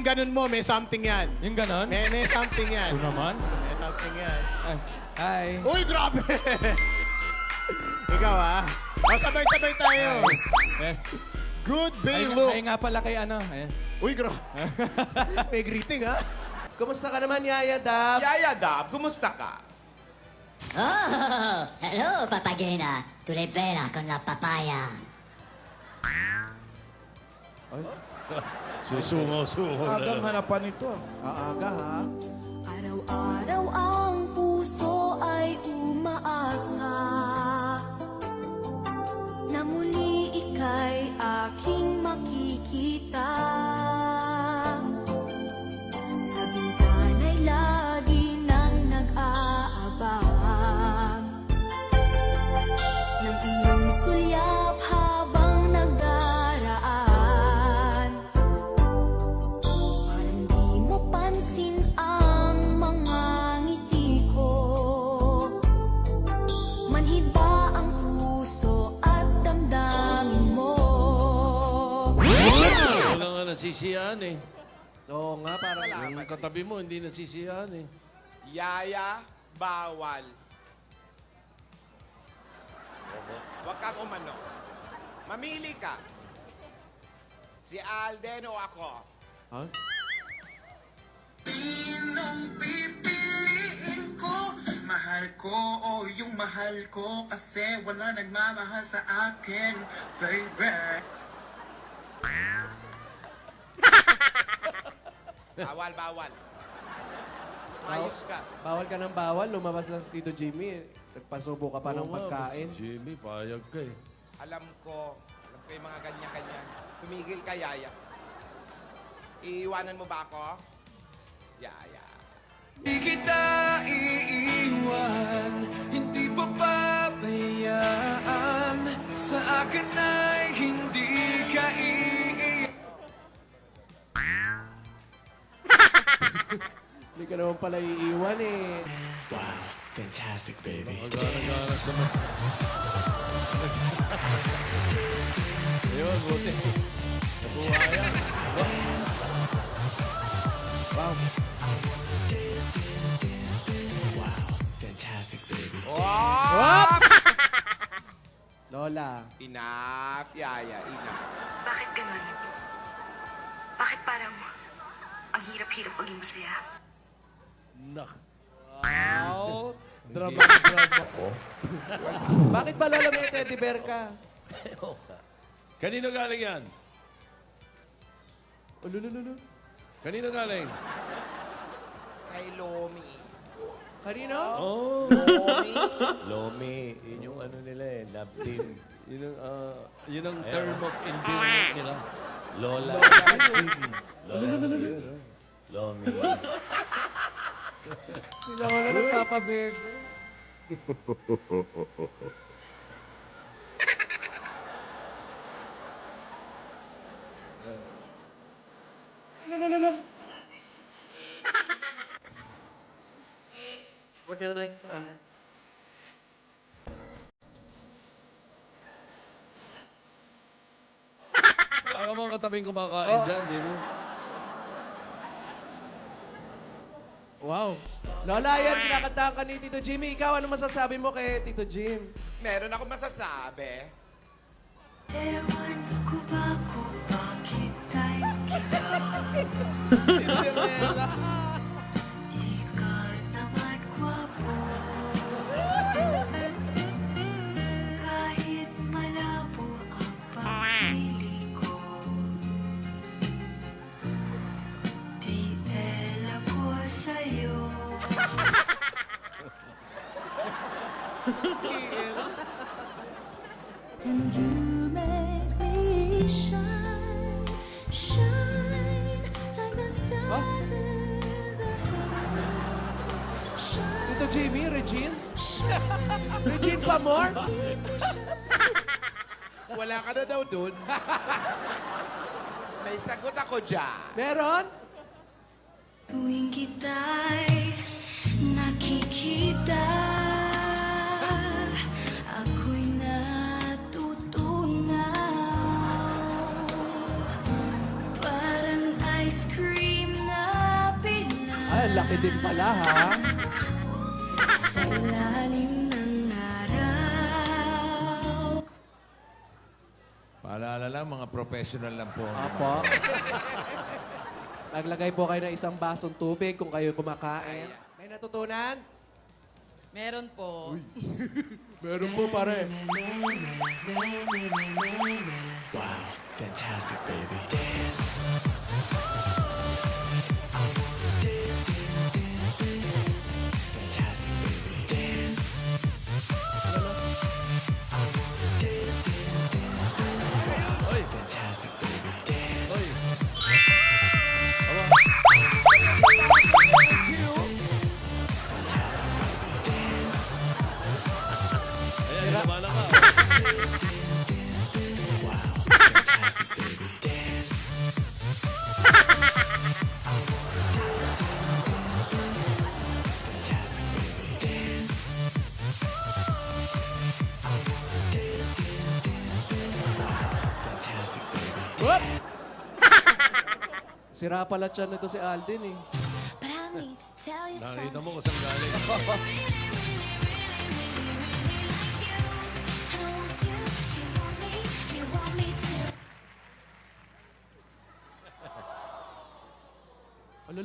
ganun mo, may something yan. Yung ganon? May something yan. Ito naman? May something yan. Ay, hi. Uy, grabe! Ikaw, ha? O, sabay-sabay tayo. Eh, Good Bay ay, look. ay nga pala kay ano. Eh. Uy, grabe. May greeting, ha? Kumusta ka naman, Yaya Dab? Yaya Dab, kumusta ka? Oh, hello, papagena. Tu le bella con la papaya. Agang hanapan ito. Aaga, ha? Araw-araw ang puso ay umaasa na muli ika'y aking makikita. Sa bintana'y lagi nang nag-aabang ng iyong sulyap habang nagdaraan. Parang di mo pansin ang mga ngiti ko. Manhid ba ang puso at damdamin mo? Wala nga nasisiyaan eh. Oo nga, parang... Salamat. Yung katabi mo, hindi nasisiyaan eh. Yaya, bawal. Huwag kang umano. Mamili ka. Si Alden o ako. Ha? Sinong pipiliin ko? Mahal ko o yung mahal ko kasi wala nagmamahal sa akin, baby. Bawal, bawal. Ayos ka. Bawal ka ng bawal. Lumabas lang si Tito Jimmy. Nagpasubo ka pa ng Oo nga, pagkain. basta Jimmy, payag ka eh. Alam ko yung mga ganyan-ganyan. Tumigil ka, Yaya. Iiwanan mo ba ako? Yaya. Di kita iiwan, hindi pa pabayaan. Sa akin ay hindi ka Hindi ka naman pala iiwan eh. Magana-gana sa mga... Ayun, buti. Natuwa yan. Wow. Wow! Lola. Enough, Yaya. Enough. Bakit ganun? Bakit parang ang hirap-hirap maging masaya? Nak. Wow. Drama. Bakit ba Lola may teddy bear ka? Kanino galing yan? Ululululu. Kanino galing? Kay Lomi. Kanino? Oh. Lomi. Lomi, yun yung ano nila eh, love team. Yun ang term of endearment nila. Lola. Lola. Lomi. Sila ko na nagpapabig. Baka mga katabing kumakain dyan, di mo? Wow. Lola, yan, kinakantahan ka ni Tito Jimmy. Ikaw, ano masasabi mo kay Tito Jim? Meron ako masasabi. Ewan ko ba kung bakit tayo Cinderella. Ikat naman gwapo. Kahit malabo ang pagpili ko, di ako sa'yo. And you make me shine, shine like the stars in the heavens. Shine, Tito Jimmy, Regine? Regine Pamor? Wala ka na daw dun. May sagot ako dyan. Meron? tuwing kita'y nakikita, ako'y natutunaw. Parang ice cream Ay, laki din pala, ha? Sa ilalim ng araw. Paalala lang, mga professional lang po. Apo. Naglagay po kayo ng isang basong tubig kung kayo kumakain. May natutunan? Meron po. Meron po, pare. Fantastic, baby. Fantastic, baby. Oy, fantastic, baby. Ayan, lumala ka. Whoop! Sira pala tiyan nito si Alden, eh. But I need to tell you Nakita something. mo kung saan galing. I don't want you. Do you want me? Do you want me to? Alo.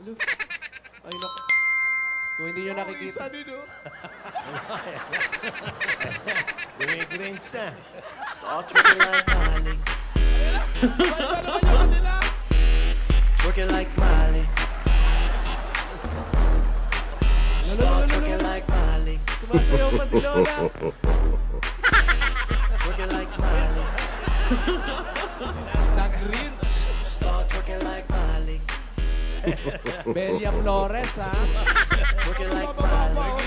Alo. Ay, naku. Kung hindi nyo nakikita. Gumigrinch na. Working like Miley. Alo. Working like Miley. Sumasayaw pa si Lola. Working like Miley. Nag-rinch. Start working like Miley. Belia Flores, ha? Working like Miley.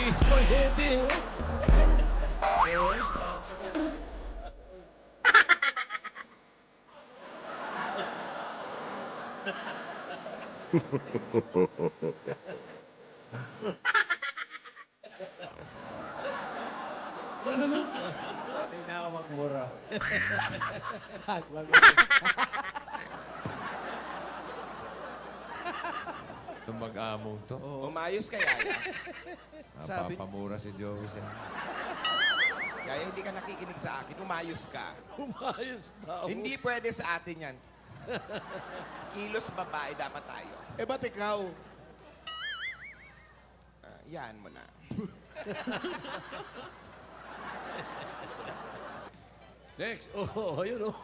Itong mag-among to. Umayos ka, Yaya. Sabi- Napapamura si Joey siya. Yaya, hindi ka nakikinig sa akin. Umayos ka. Umayos daw. Hindi pwede sa atin yan. Kilos babae dapat tayo. Eh, ba't ikaw? Yan mo na. Next. Oh, ayun oh.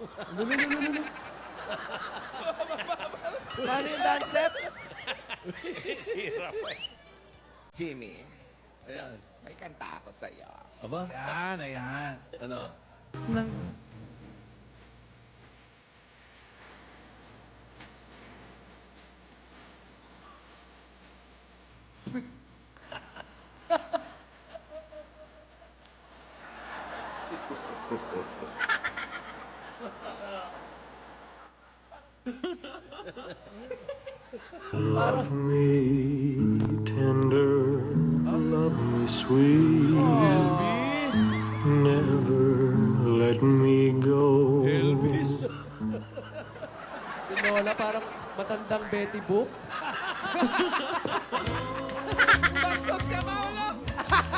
Paano yung dance step? Jimmy, Ayan. may kanta ako sa'yo. Aba? Ayan. Ano? Parang, Tender, love me sweet, never let me go. Elvis. si Lola parang matandang Betty Boop. Bastos ka, Maolo!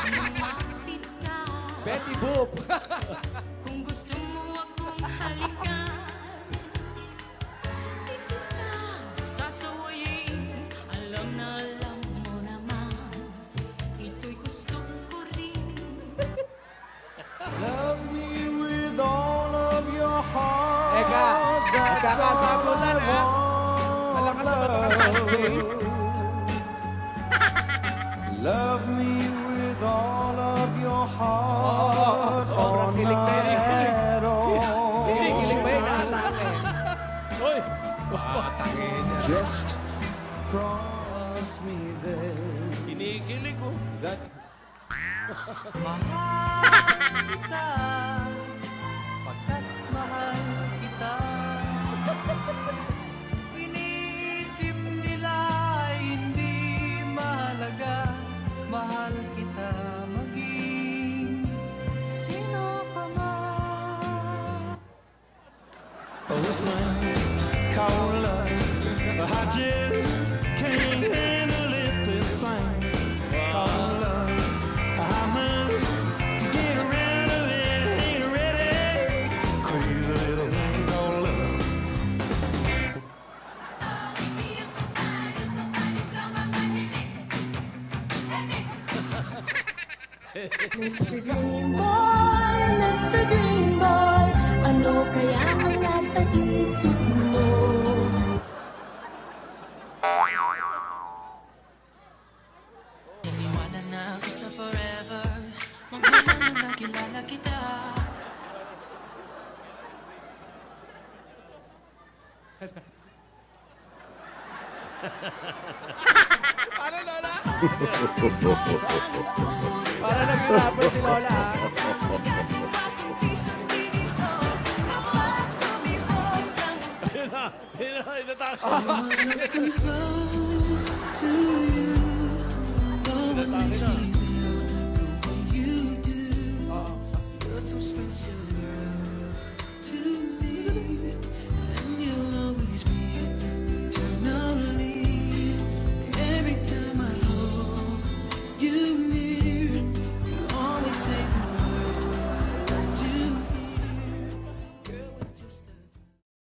Lumapit ka. Betty Boop. Kung gusto mo akong halikan, di kita sasawayin. Alam na alam mo naman, ito'y gusto ko rin. Love me with all of your heart. Eka, nagkakasabutan, ha? Malakas naman makasabi. Love me with all of your heart. Oo, sobrang kilig na yun. At all. Kinikilig ba yun? Naatake. Hoy! Just promise me then Kinikilig oh. that Mahal kita. Pagkat mahal kita. Iniisip nila hindi mahalaga. Mahal kita maging sino ka man. oh, this one called love. I just can't Mr. Dream Boy, Mr. Dream Boy, ano kaya ang nasa isip mo? Iniwanan na ako sa forever, magmula nang nakilala kita. Paano, Lola? Para naging rapper si Lola, ha? Close to you, no one makes me